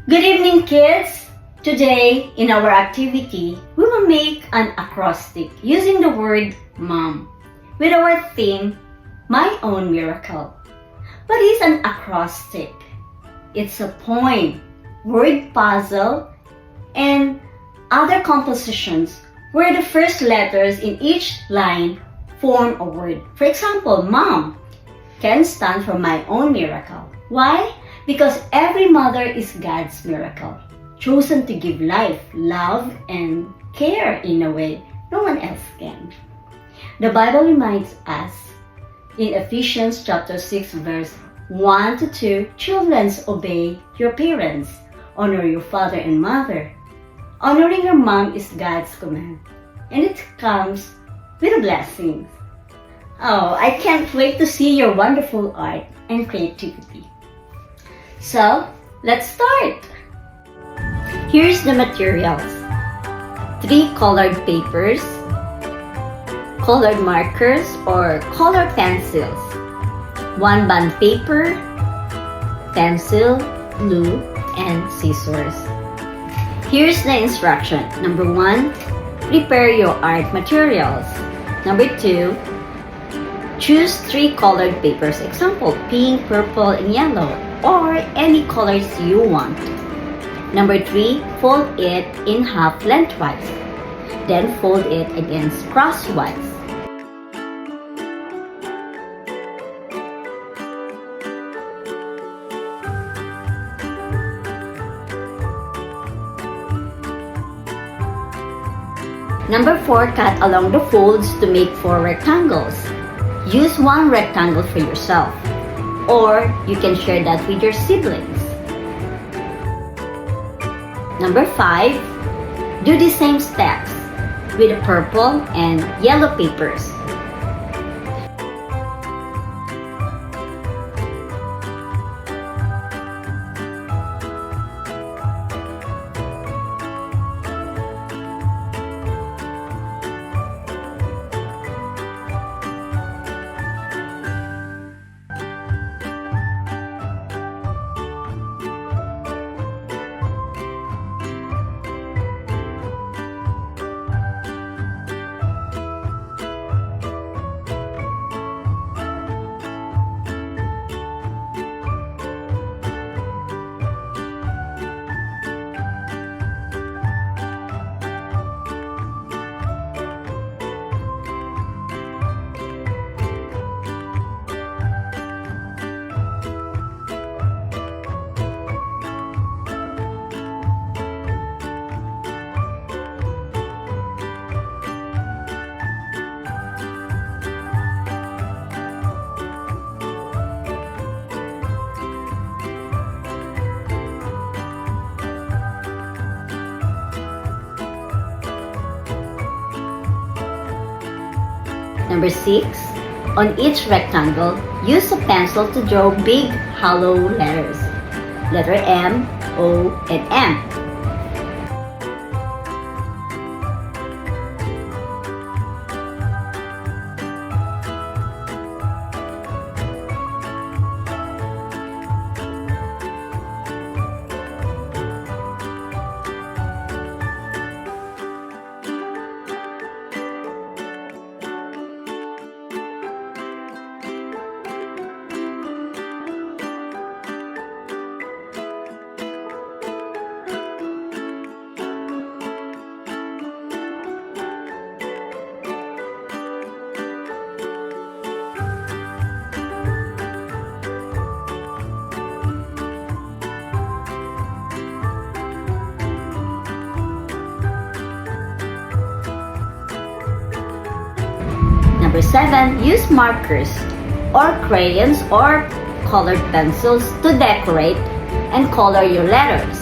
Good evening, kids! Today, in our activity, we will make an acrostic using the word MOM with our theme, My Own Miracle. What is an acrostic? It's a poem, word puzzle, and other compositions where the first letters in each line form a word. For example, MOM can stand for My Own Miracle. Why? Because every mother is God's miracle, chosen to give life, love, and care in a way no one else can. The Bible reminds us in Ephesians chapter 6 verse 1 to 2, children, obey your parents, honor your father and mother. Honoring your mom is God's command, and it comes with a blessing. Oh, I can't wait to see your wonderful art and creativity. So, let's start! Here's the materials. 3 colored papers, colored markers or color pencils, 1 bond paper, pencil, glue, and scissors. Here's the instruction. Number 1, prepare your art materials. Number 2, choose 3 colored papers, example, pink, purple, and yellow, or any colors you want. Number 3, fold it in half lengthwise. Then fold it again crosswise. Number 4, cut along the folds to make 4 rectangles. Use 1 rectangle for yourself, or you can share that with your siblings. Number 5, do the same steps with the purple and yellow papers. Number 6, on each rectangle, use a pencil to draw big hollow letters. Letter M, O, and M. Number 7, use markers or crayons or colored pencils to decorate and color your letters.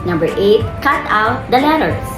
Number 8, cut out the letters.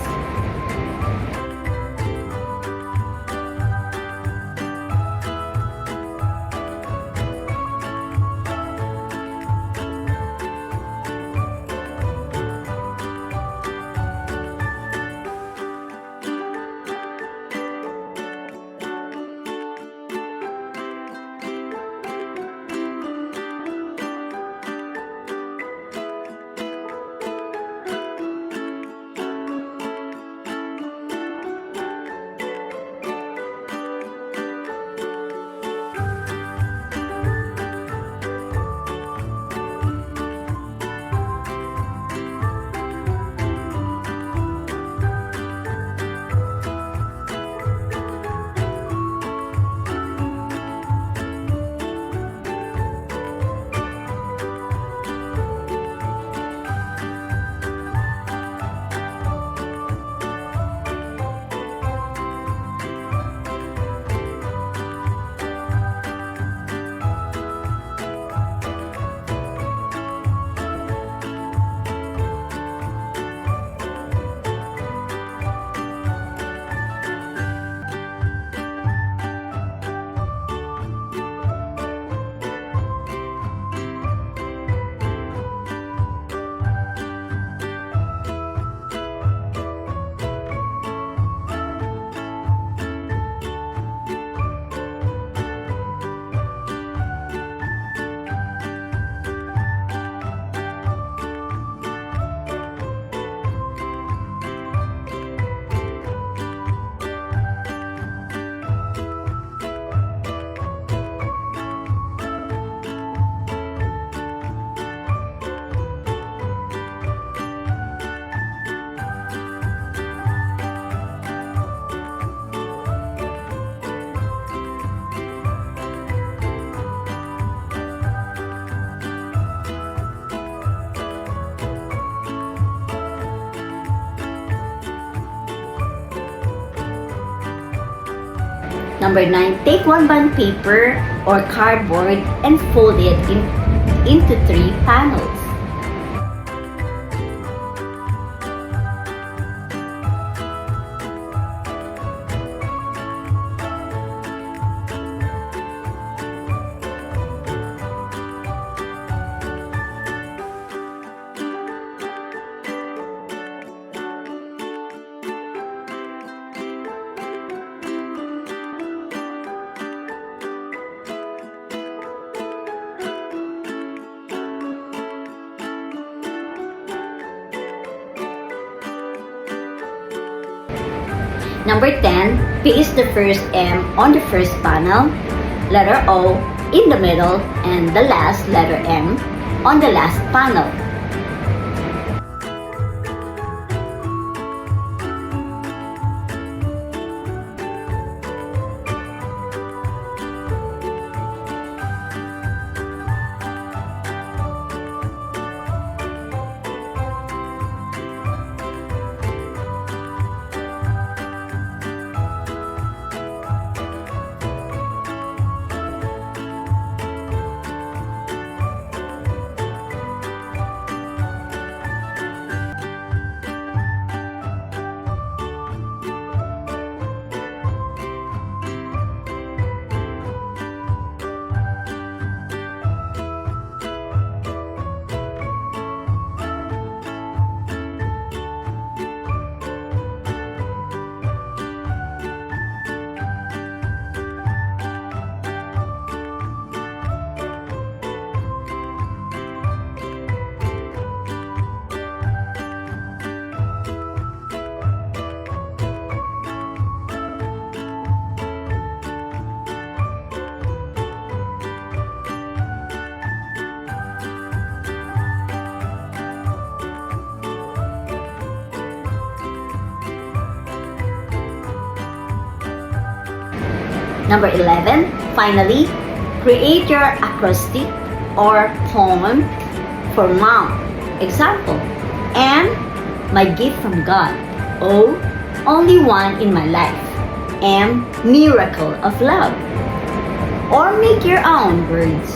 Number 9, take one bond paper or cardboard and fold it into 3 panels. Number 10, paste the first M on the first panel, letter O in the middle, and the last letter M on the last panel. Number 11, finally, create your acrostic or poem for mom. Example, M, my gift from God. O, only one in my life. M, miracle of love. Or make your own words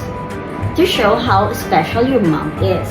to show how special your mom is.